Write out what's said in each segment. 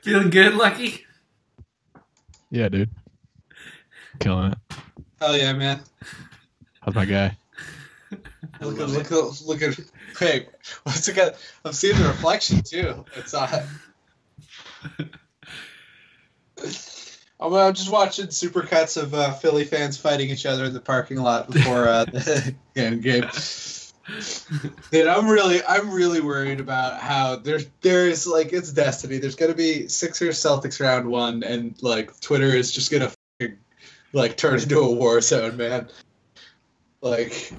Feeling good, Lucky? Yeah, dude. Killing it. Hell yeah, man. How's my guy? Look at hey, what's it got? I'm seeing the reflection too. It's I'm just watching supercuts of Philly fans fighting each other in the parking lot before the game. Dude, I'm really worried about how there's like it's destiny. There's gonna be Sixers Celtics round 1, and like Twitter is just gonna like turn into a war zone, man. Like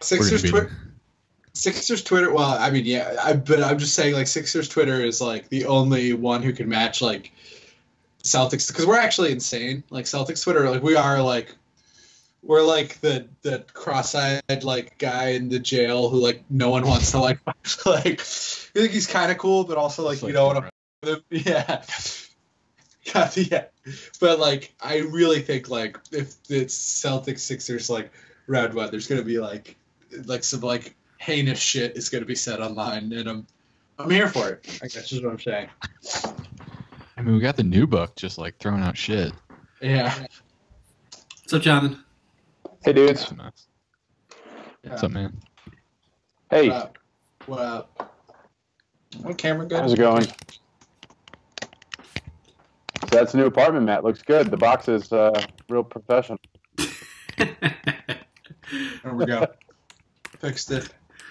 Sixers Twitter. Well, I mean, yeah, but I'm just saying, like Sixers Twitter is like the only one who can match like Celtics, because we're actually insane. Like Celtics Twitter, like we're like the cross-eyed like guy in the jail who like no one wants to like like you think he's kind of cool, but also like you don't want to yeah. Yeah, but like I really think like if it's Celtics Sixers like round 1, there's gonna be like some like heinous shit is gonna be said online, and I'm here for it. I guess is what I'm saying. I mean, we got the new book just like throwing out shit. Yeah. What's up, Jonathan? Hey, dudes. Nice. What's up, man? Hey. What up? What camera good? How's it going? So that's the new apartment, Matt. Looks good. The box is real professional. There we go. Fixed it.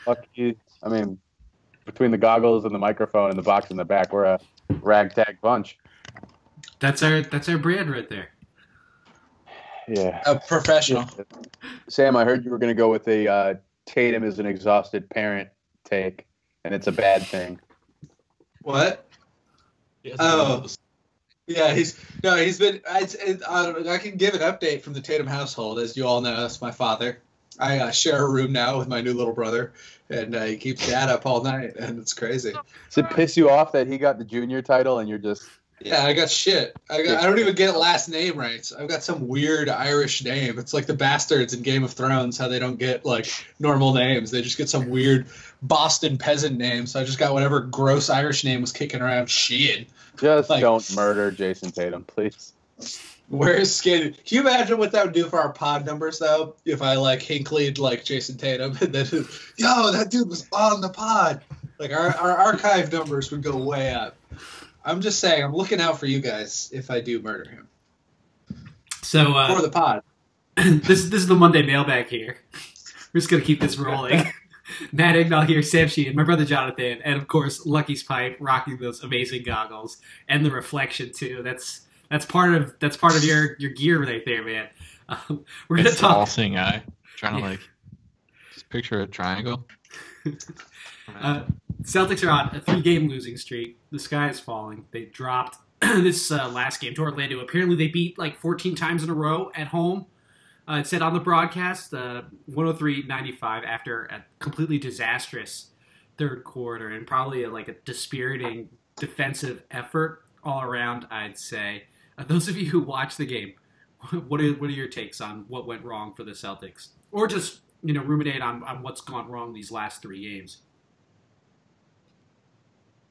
Lucky. I mean, between the goggles and the microphone and the box in the back, we're a ragtag bunch. That's our brand right there. Yeah. A professional. Sam, I heard you were going to go with a Tatum is an exhausted parent take, and it's a bad thing. What? Oh. Yeah, he's been. I can give an update from the Tatum household. As you all know, that's my father. I share a room now with my new little brother, and he keeps dad up all night, and it's crazy. Does it piss you off that he got the junior title and you're just... Yeah, I got shit. I don't even get last name right. I've got some weird Irish name. It's like the bastards in Game of Thrones, how they don't get like normal names. They just get some weird Boston peasant name. So I just got whatever gross Irish name was kicking around. Sheehan. Just like, don't murder Jason Tatum, please. Where's Skin? Can you imagine what that would do for our pod numbers, though? If I like Hinkley'd like Jason Tatum, and then yo, that dude was on the pod. Like our archive numbers would go way up. I'm just saying, I'm looking out for you guys if I do murder him. So for the pod. this is the Monday mailbag here. We're just gonna keep this rolling. Matt Ignal here, Sam Sheehan, my brother Jonathan, and of course Lucky's pipe, rocking those amazing goggles and the reflection too. That's part of your gear right there, man. We're gonna talk. All-seeing eye, trying to like just picture a triangle. Celtics are on a 3-game losing streak. The sky is falling. They dropped this last game to Orlando. Apparently, they beat like 14 times in a row at home. It said on the broadcast, 103-95 after a completely disastrous third quarter and probably like a dispiriting defensive effort all around, I'd say. Those of you who watched the game, what are your takes on what went wrong for the Celtics? Or just, ruminate on what's gone wrong these last 3 games.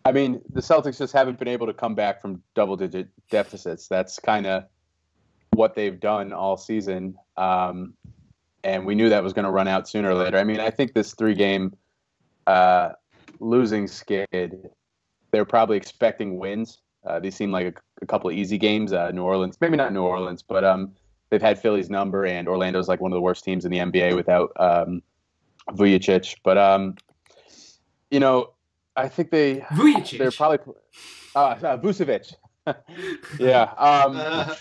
I mean, the Celtics just haven't been able to come back from double-digit deficits. That's kind of what they've done all season. And we knew that was going to run out sooner or later. I mean, I think this 3-game losing skid, they're probably expecting wins. These seem like a couple of easy games. New Orleans, maybe not New Orleans, but they've had Philly's number, and Orlando's like one of the worst teams in the NBA without Vujicic. But, I think they're probably Vucevic. Yeah.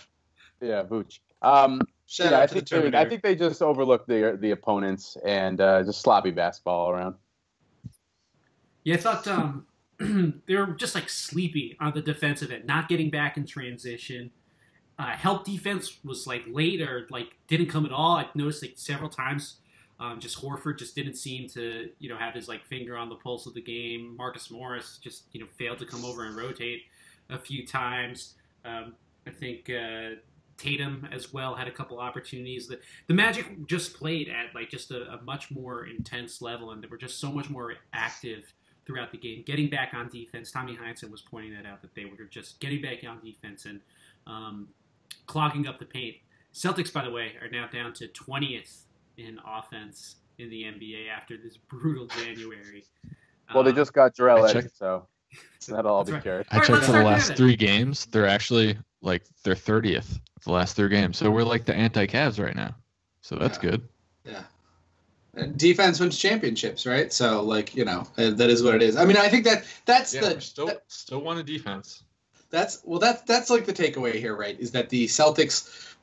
Yeah, Vooch. I think they just overlooked the opponents and just sloppy basketball all around. Yeah, I thought they were just like sleepy on the defensive end, not getting back in transition. Help defense was like late or like didn't come at all. I noticed like several times, just Horford just didn't seem to have his like finger on the pulse of the game. Marcus Morris just failed to come over and rotate a few times. I think Tatum as well had a couple opportunities. The Magic just played at like just a much more intense level, and they were just so much more active throughout the game, getting back on defense. Tommy Heinsohn was pointing that out, that they were just getting back on defense and clogging up the paint. Celtics, by the way, are now down to 20th in offense in the NBA after this brutal January. Well, they just got Jarell I Eddie, checked- so that'll all be right. carried. I All right, checked let's for the start last there then. 3 games. They're actually like they're 30th the last 3 games. So we're like the anti-Cavs right now. So that's good. Yeah. And defense wins championships, right? So, like, that is what it is. I mean, I think that's Still won a defense. that's like the takeaway here, right? Is that the Celtics,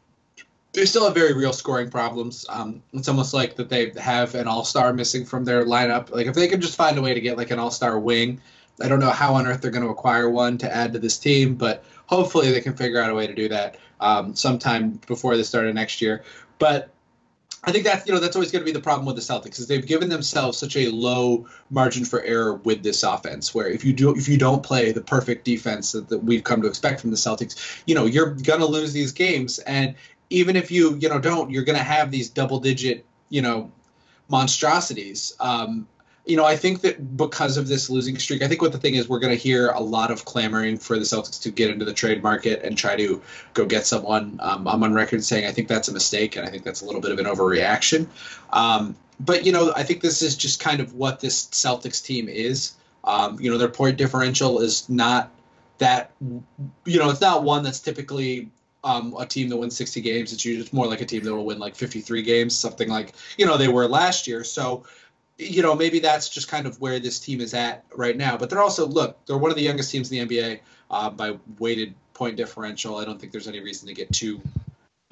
they still have very real scoring problems. It's almost like that they have an all-star missing from their lineup. Like, if they could just find a way to get like an all-star wing, I don't know how on earth they're going to acquire one to add to this team, but hopefully they can figure out a way to do that sometime before the start of next year. But I think that's always going to be the problem with the Celtics, is they've given themselves such a low margin for error with this offense, where if you don't play the perfect defense that we've come to expect from the Celtics, you're going to lose these games. And even if you don't, you're going to have these double digit, monstrosities. I think that because of this losing streak, I think what the thing is, we're going to hear a lot of clamoring for the Celtics to get into the trade market and try to go get someone. I'm on record saying I think that's a mistake, and I think that's a little bit of an overreaction. But I think this is just kind of what this Celtics team is. Their point differential is not that, it's not one that's typically a team that wins 60 games. It's more like a team that will win like 53 games, something like, they were last year. So, maybe that's just kind of where this team is at right now. But they're also, they're one of the youngest teams in the NBA by weighted point differential. I don't think there's any reason to get too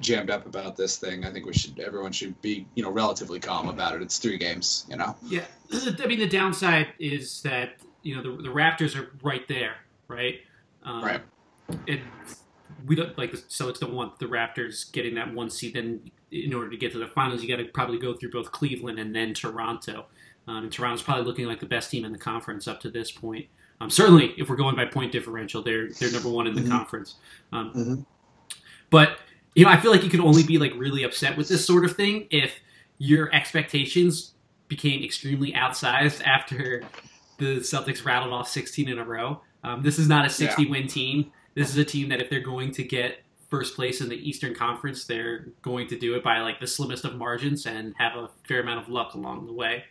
jammed up about this thing. I think everyone should be, relatively calm about it. It's 3 games, Yeah. I mean, the downside is that, the Raptors are right there, right? Right. And we don't Celtics don't want the Raptors getting that 1 seed. Then in order to get to the finals, you got to probably go through both Cleveland and then Toronto. And Toronto's probably looking like the best team in the conference up to this point. Certainly, if we're going by point differential, they're number 1 in the conference. But I feel like you could only be like really upset with this sort of thing if your expectations became extremely outsized after the Celtics rattled off 16 in a row. This is not a 60-win team. This is a team that if they're going to get first place in the Eastern Conference, they're going to do it by like the slimmest of margins and have a fair amount of luck along the way.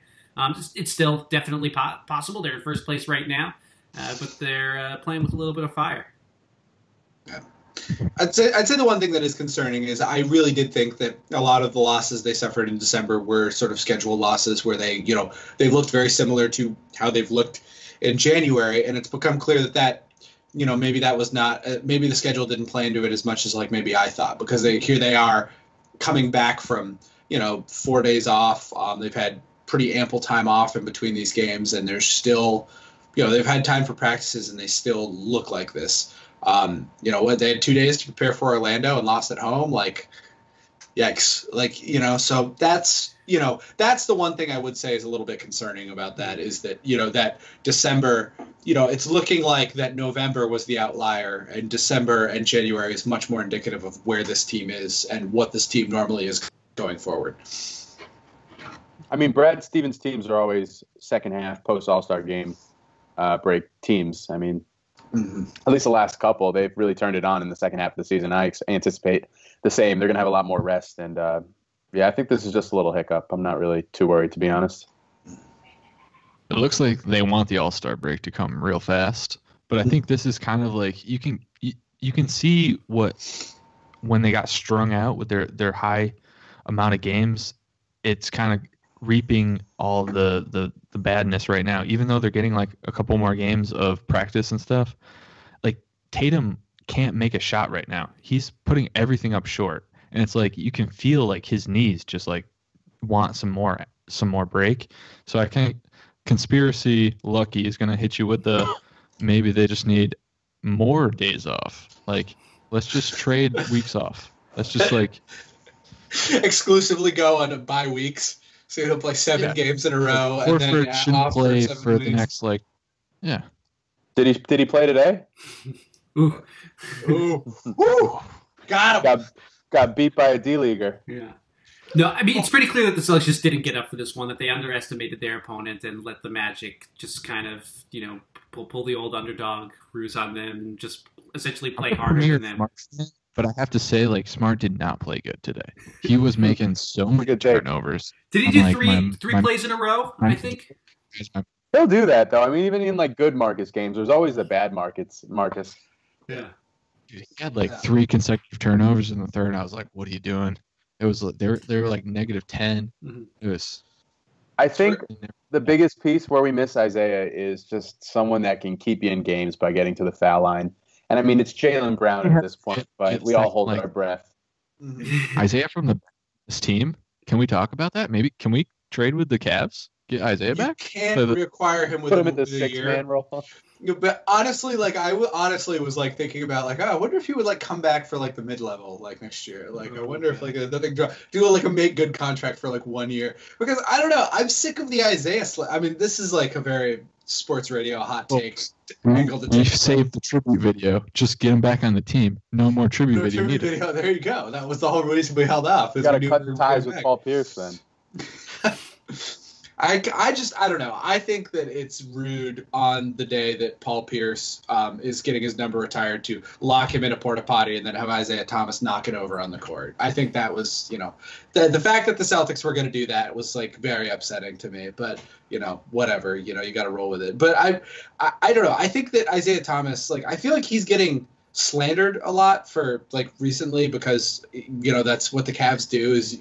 It's still definitely possible. They're in first place right now, but they're playing with a little bit of fire. Yeah. I'd say the one thing that is concerning is I really did think that a lot of the losses they suffered in December were sort of scheduled losses where they've looked very similar to how they've looked in January, and it's become clear that maybe that was not maybe the schedule didn't play into it as much as like maybe I thought, because they are coming back from 4 days off. They've had pretty ample time off in between these games, and they're still they've had time for practices and they still look like this. They had 2 days to prepare for Orlando and lost at home. Like, yikes! So that's the one thing I would say is a little bit concerning about that, is that that December, it's looking like that November was the outlier, and December and January is much more indicative of where this team is and what this team normally is going forward. I mean, Brad Stevens' teams are always second half post All-Star game break teams. I mean, at least the last couple, they've really turned it on in the second half of the season. I anticipate the same. They're going to have a lot more rest. And, I think this is just a little hiccup. I'm not really too worried, to be honest. It looks like they want the All-Star break to come real fast. But I think this is kind of like you can see when they got strung out with their high amount of games, it's kind of reaping all the badness right now, even though they're getting like a couple more games of practice and stuff. Like Tatum can't make a shot right now. He's putting everything up short, and it's like you can feel like his knees just like want some more break. So I think conspiracy Lucky is going to hit you with the maybe they just need more days off. Like, let's just trade weeks off. Let's just like exclusively go on bye weeks. So he'll play 7 games in a row, and then shouldn't play for the days. next yeah. Did he play today? Ooh. Ooh. Woo! Got him. Got beat by a D-leaguer. Yeah. No, I mean, it's pretty clear that the Celtics just didn't get up for this one, that they underestimated their opponent and let the Magic just kind of, pull the old underdog ruse on them and just essentially play harder than them. But I have to say, like, Smart did not play good today. He was making so many turnovers. Did he do three plays in a row, I think? He'll do that, though. I mean, even in, like, good Marcus games, there's always the bad Marcus. Yeah. Dude, he had, like, 3 consecutive turnovers in the third, and I was like, what are you doing? It was they were like -10. Mm-hmm. It was. I think the biggest piece where we miss Isaiah is just someone that can keep you in games by getting to the foul line. And I mean, it's Jaylen Brown at this point, but we all hold our breath. Isaiah from this team. Can we talk about that? Maybe can we trade with the Cavs? Get Isaiah back? You can't require him with put him in the 6-man role. But honestly, like I was like thinking about like, I wonder if he would like come back for like the mid-level like next year. Like I wonder if like do like a make good contract for like 1 year, because I don't know. I'm sick of the Isaiah. I mean, this is like a very sports radio hot take. You saved the tribute video. Just get him back on the team. No more tribute video. There you go. That was the whole reason we held off. Got to cut the ties with Paul Pierce then. I don't know. I think that it's rude on the day that Paul Pierce is getting his number retired to lock him in a porta potty and then have Isaiah Thomas knock it over on the court. I think that was, the fact that the Celtics were going to do that was like very upsetting to me. But whatever. You got to roll with it. But I don't know. I think that Isaiah Thomas, like, I feel like he's getting slandered a lot for like recently because that's what the Cavs do is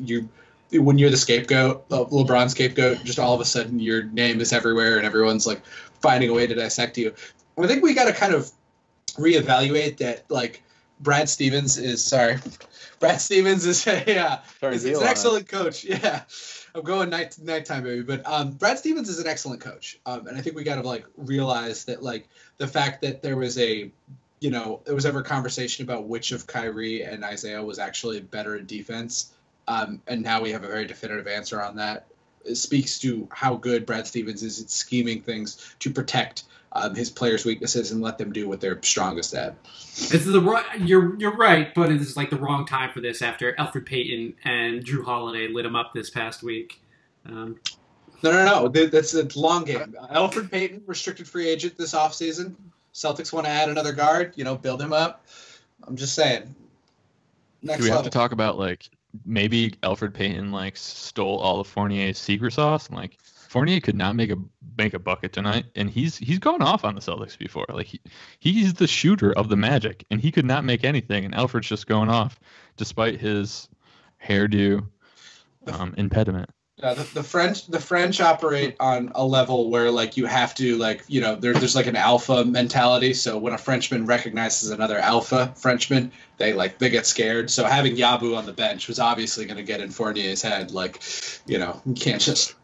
when you're the scapegoat, LeBron scapegoat, just all of a sudden your name is everywhere and everyone's like finding a way to dissect you. I think we got to kind of reevaluate that. Like Brad Stevens is an excellent coach. Yeah, I'm going nighttime, baby. But Brad Stevens is an excellent coach, and I think we got to like realize that like the fact that there was there was ever a conversation about which of Kyrie and Isaiah was actually better at defense. And now we have a very definitive answer on that. It speaks to how good Brad Stevens is at scheming things to protect his players' weaknesses and let them do what they're strongest at. You're right, but it's like the wrong time for this after Elfrid Payton and Drew Holiday lit him up this past week. No. That's a long game. Elfrid Payton, restricted free agent this offseason. Celtics want to add another guard, build him up. I'm just saying. Do we have to talk about like maybe Elfrid Payton like stole all of Fournier's secret sauce, and like Fournier could not make a bucket tonight, and he's gone off on the Celtics before. Like he's the shooter of the Magic, and he could not make anything, and Elfrid's just going off despite his hairdo impediment. Yeah, the French operate on a level where like you have to like there's like an alpha mentality. So when a Frenchman recognizes another alpha Frenchman, they get scared. So having Yabu on the bench was obviously going to get in Fournier's head. Like you can't just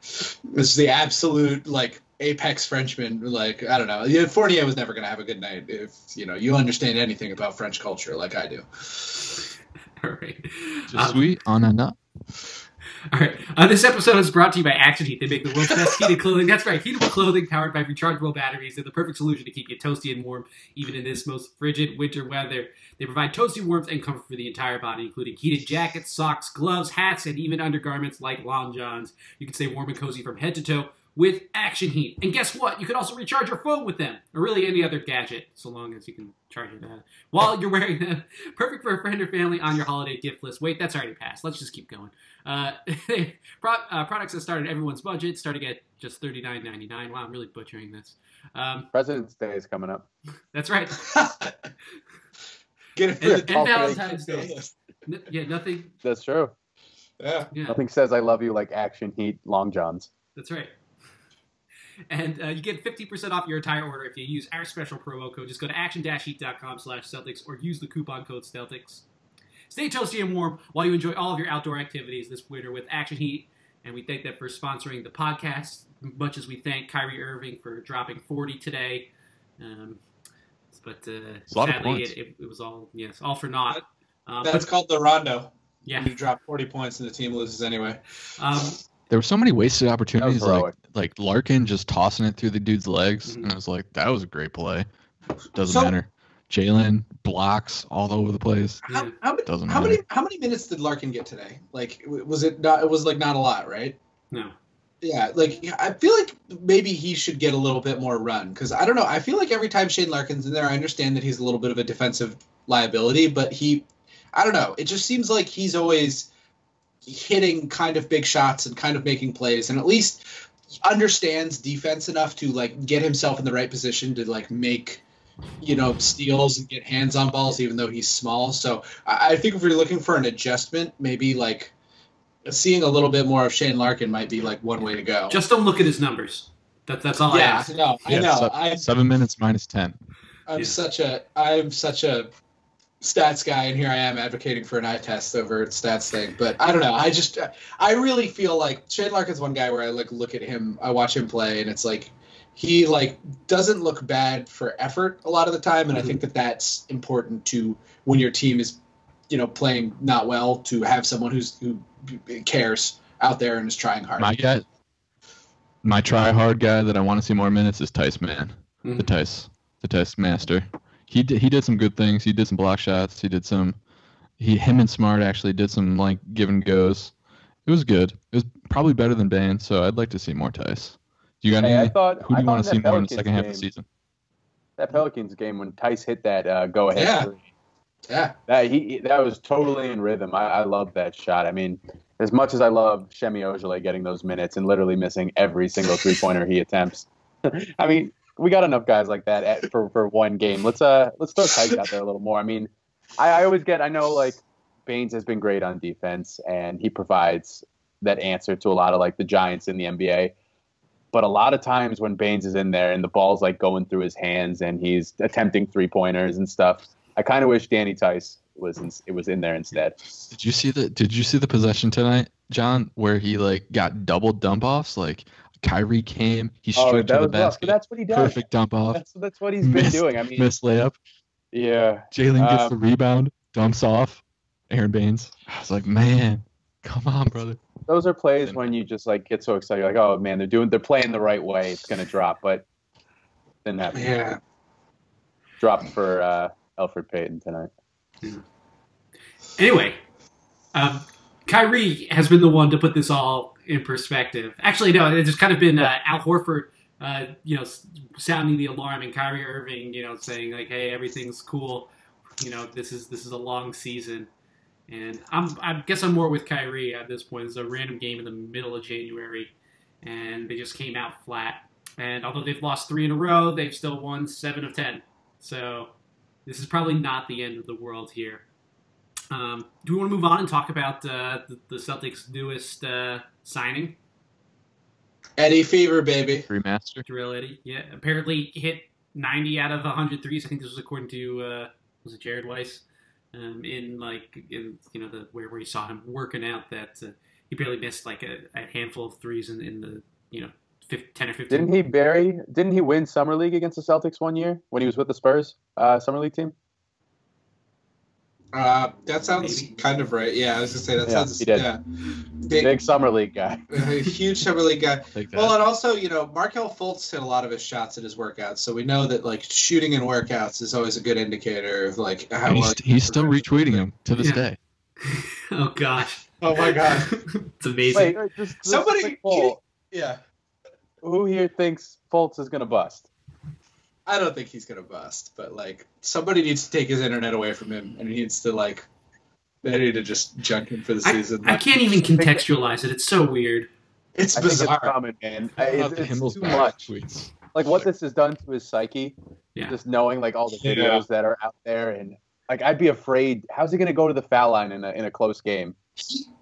this is the absolute like apex Frenchman. Like I don't know. Fournier was never going to have a good night if you understand anything about French culture like I do. All right, sweet on a nut. All right. This episode is brought to you by Action Heat. They make the world's best heated clothing. That's right. Heatable clothing powered by rechargeable batteries. They're the perfect solution to keep you toasty and warm, even in this most frigid winter weather. They provide toasty warmth and comfort for the entire body, including heated jackets, socks, gloves, hats, and even undergarments like long johns. You can stay warm and cozy from head to toe with Action Heat. And guess what? You can also recharge your phone with them, or really any other gadget, so long as you can charge it while you're wearing them. Perfect for a friend or family on your holiday gift list. Wait, that's already passed. Let's just keep going. Products that start at everyone's budget, starting at just $39.99. Wow, I'm really butchering this. President's Day is coming up. That's right. Get it and Valentine's Day. Nothing. That's true. Yeah. Nothing says I love you like Action Heat long johns. That's right. And you get 50% off your entire order if you use our special promo code. Just go to action-heat.com/Celtics or use the coupon code Celtics. Stay toasty and warm while you enjoy all of your outdoor activities this winter with Action Heat. And we thank them for sponsoring the podcast, much as we thank Kyrie Irving for dropping 40 today. But sadly, it was all for naught. That's called the Rondo. Yeah. You drop 40 points and the team loses anyway. There were so many wasted opportunities, like Larkin just tossing it through the dude's legs, and I was like, that was a great play. Doesn't matter. Jalen blocks all over the place. Yeah. Doesn't How matter. many minutes did Larkin get today? Like, was it not? It was like not a lot, right? No. Yeah, like I feel like maybe he should get a little bit more run because I don't know. I feel like every time Shane Larkin's in there, I understand that he's a little bit of a defensive liability, but I don't know. It just seems like he's always hitting kind of big shots and kind of making plays, and at least understands defense enough to like get himself in the right position to like make steals and get hands on balls, even though he's small. So I think if we're looking for an adjustment, maybe like seeing a little bit more of Shane Larkin might be like one way to go. Just don't look at his numbers. That's all I ask. No, I know. 7 minutes minus 10. I'm such a stats guy, and here I am advocating for an eye test over stats thing. But I don't know. I really feel like Shane Larkin's one guy where I like look at him, I watch him play, and it's like he like doesn't look bad for effort a lot of the time, and I think that that's important to when your team is playing not well to have someone who cares out there and is trying hard. My try hard guy that I want to see more minutes is Tice Man, Mhm. the Tice master. He did some good things. He did some block shots. Him and Smart actually did some like give and goes. It was good. It was probably better than Bane, so I'd like to see more Tice. Do you got any? Who do you want to see more in the second half of the season? That Pelicans game when Tice hit that go ahead three. Yeah. That was totally in rhythm. I love that shot. I mean, as much as I love Shemi Ojeleye getting those minutes and literally missing every single 3-pointer he attempts, I mean, we got enough guys like that for one game. Let's throw Tice out there a little more. I mean, I know like Baines has been great on defense and he provides that answer to a lot of like the giants in the NBA. But a lot of times when Baines is in there and the ball's like going through his hands and he's attempting 3-pointers and stuff, I kind of wish Danny Tice was in there instead. Did you see the possession tonight, John, where he like got double dump offs? Like Kyrie came, he straight to the basket. That's what he does. Perfect dump off. That's what he's been doing. I mean, missed layup. Yeah. Jalen gets the rebound, dumps off. Aaron Baines. I was like, man, come on, brother. Those are plays when you just like get so excited, you're like, oh man, they're playing the right way. It's gonna drop, but didn't happen. Yeah. Dropped for Elfrid Payton tonight. Anyway, Kyrie has been the one to put this all in perspective. Actually, no, it's just kind of been Al Horford, sounding the alarm, and Kyrie Irving, saying like, "Hey, everything's cool. This is a long season." And I guess I'm more with Kyrie at this point. It's a random game in the middle of January, and they just came out flat. And although they've lost 3 in a row, they've still won 7 of 10. So this is probably not the end of the world here. Do we want to move on and talk about the Celtics' newest signing? Eddie Fever, baby. Remaster. Jarell Eddie. Yeah, apparently hit 90 out of 100 threes. I think this was according to was it Jared Weiss? Where you saw him working out, that he barely missed like a handful of threes in the 10 or 15. Didn't he win Summer League against the Celtics one year when he was with the Spurs Summer League team? That sounds kind of right. Yeah, I was gonna say that sounds. He did. Yeah, big Summer League guy. A huge Summer League guy. Like Well, and also, Markelle Fultz hit a lot of his shots at his workouts, so we know that like shooting in workouts is always a good indicator of like how well He's still retweeting him to this day. Oh gosh. Oh my god, it's amazing. Wait, just somebody. quick poll. Yeah, Who here thinks Fultz is gonna bust? I don't think he's gonna bust, but like somebody needs to take his internet away from him, and he needs to like they need to just junk him for the season. I can't even contextualize it. It's so weird. It's I think bizarre. it's common, man. About the It's Himmel's too back much. tweets. Like what this has done to his psyche. Yeah. Just knowing like all the Yeah. videos that are out there, and like I'd be afraid. How's he gonna go to the foul line in a close game?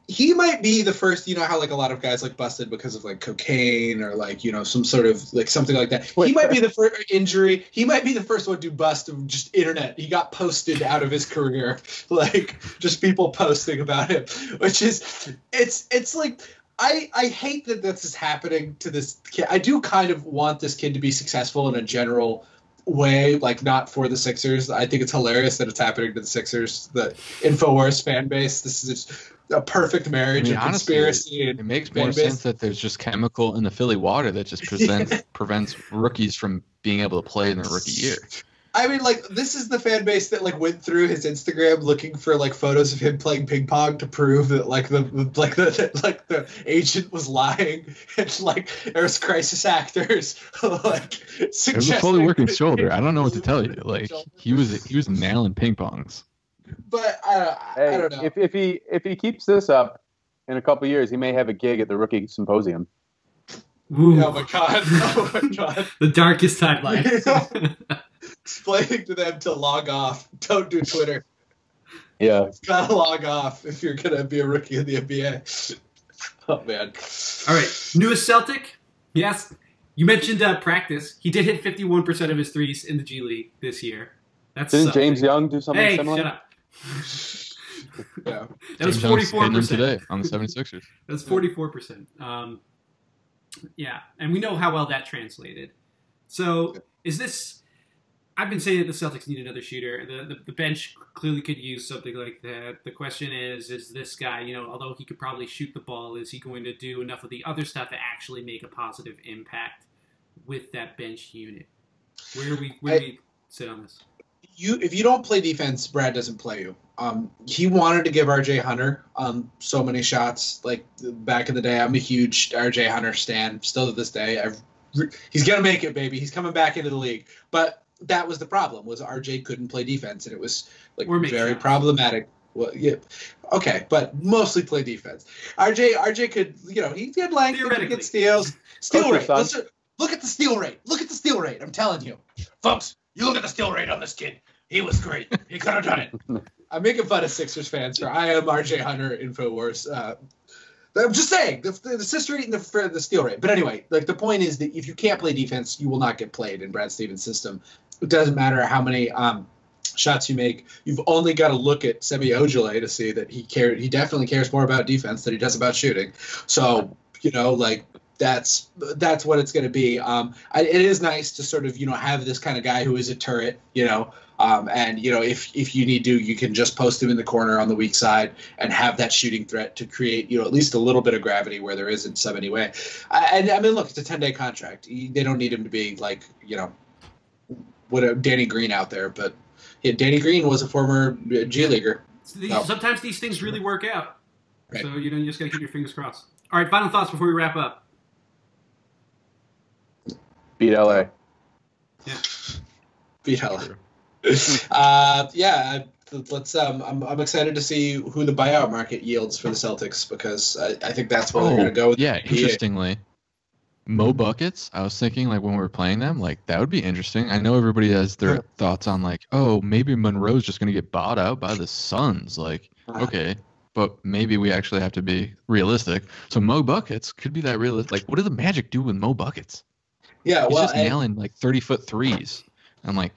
He might be the first, how like a lot of guys like busted because of like cocaine or like, some sort of like something like that. He might be the first injury. He might be the first one to bust of just internet. He got posted out of his career. Like just people posting about him, which is, it's like, I hate that this is happening to this kid. I do kind of want this kid to be successful in a general way, like not for the Sixers. I think it's hilarious that it's happening to the Sixers, the InfoWars fan base. This is a perfect marriage of conspiracy. It makes more sense that there's just chemical in the Philly water that just prevents rookies from being able to play in their rookie year. I mean, like, this is the fan base that like went through his Instagram looking for like photos of him playing ping pong to prove that the agent was lying, and like there's crisis actors like It was a fully working shoulder. I don't know what to tell you. Like he was nailing ping pongs. But I don't know. If he keeps this up in a couple years, he may have a gig at the rookie symposium. Ooh. Oh my god! Oh my god! The darkest timeline. Explaining to them to log off. Don't do Twitter. Yeah. It's gotta log off if you're gonna be a rookie in the NBA. Oh man. All right, newest Celtic. Yes, you mentioned practice. He did hit 51% of his threes in the G League this year. That's Didn't something. James Young do something Hey, similar? shut up. Yeah. That was James Young's hitting 44%. them today on the 76ers. That's 44%. Yeah, and we know how well that translated. So, is this? I've been saying that the Celtics need another shooter. The bench clearly could use something like that. The question is this guy, although he could probably shoot the ball, is he going to do enough of the other stuff to actually make a positive impact with that bench unit? Where do we sit on this? If you don't play defense, Brad doesn't play you. He wanted to give RJ Hunter so many shots. Like back in the day, I'm a huge RJ Hunter stan. Still to this day, he's gonna make it, baby. He's coming back into the league. But that was the problem. Was RJ couldn't play defense, and it was like very problematic. Well, yeah, okay, but mostly play defense. RJ could, he had length, he could get steals, steal rate. Look at the steal rate. Look at the steal rate. I'm telling you, folks. You look at the steal rate on this kid. He was great. He could have done it. I'm making fun of Sixers fans for I am RJ Hunter Infowars. I'm just saying the assist rate and the steal rate. But anyway, like the point is that if you can't play defense, you will not get played in Brad Stevens' system. It doesn't matter how many shots you make. You've only got to look at Semi Ojeleye to see that he definitely cares more about defense than he does about shooting. So that's what it's going to be. It is nice to sort of have this kind of guy who is a turret, and if you need to, you can just post him in the corner on the weak side and have that shooting threat to create at least a little bit of gravity where there isn't some anyway. And I mean, look, it's a 10-day contract. They don't need him to be like Danny Green out there, but yeah, Danny Green was a former G leaguer. Sometimes these things really work out, right. So you just got to keep your fingers crossed. All right, final thoughts before we wrap up. Beat LA. Yeah. Beat LA. Let's. I'm excited to see who the buyout market yields for the Celtics because I think that's where they're going to go. With interestingly, Mo Buckets. I was thinking like when we were playing them, like that would be interesting. I know everybody has their thoughts on like, oh, maybe Monroe's just going to get bought out by the Suns. Like, okay. But maybe we actually have to be realistic. So Mo Buckets could be that realistic. Like, what did the Magic do with Mo Buckets? Yeah, he's just nailing like 30-foot threes. I'm like,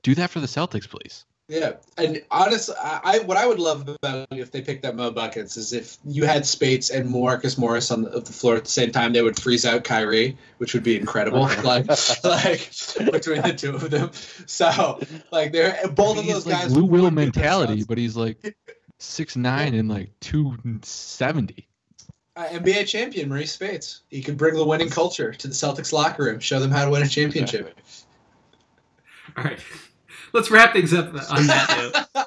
do that for the Celtics, please. Yeah, and honestly, what I would love about if they picked up Mo Buckets is if you had Spates and Marcus Morris on the floor at the same time, they would freeze out Kyrie, which would be incredible. like between the two of them. So like they're both of those guys. Blue Will mentality, but he's like 6'9" and like 270. NBA champion Maurice Spates. He could bring the winning culture to the Celtics locker room, show them how to win a championship. All right. Let's wrap things up on that note.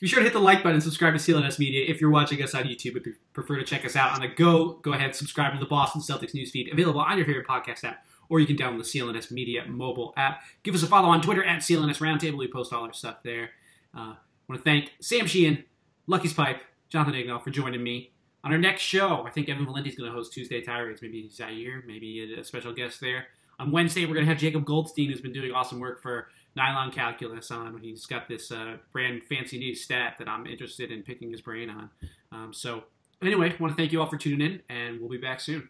Be sure to hit the like button and subscribe to CLNS Media if you're watching us on YouTube. If you prefer to check us out on the go ahead and subscribe to the Boston Celtics newsfeed, available on your favorite podcast app, or you can download the CLNS Media mobile app. Give us a follow on Twitter at CLNS Roundtable. We post all our stuff there. I want to thank Sam Sheehan, Lucky's Pipe, Jonathan Ignal for joining me. On our next show, I think Evan Valenti's going to host Tuesday Tirades. Maybe Zaire, maybe a special guest there. On Wednesday, we're going to have Jacob Goldstein, who's been doing awesome work for Nylon Calculus on. He's got this brand fancy new stat that I'm interested in picking his brain on. So anyway, I want to thank you all for tuning in, and we'll be back soon.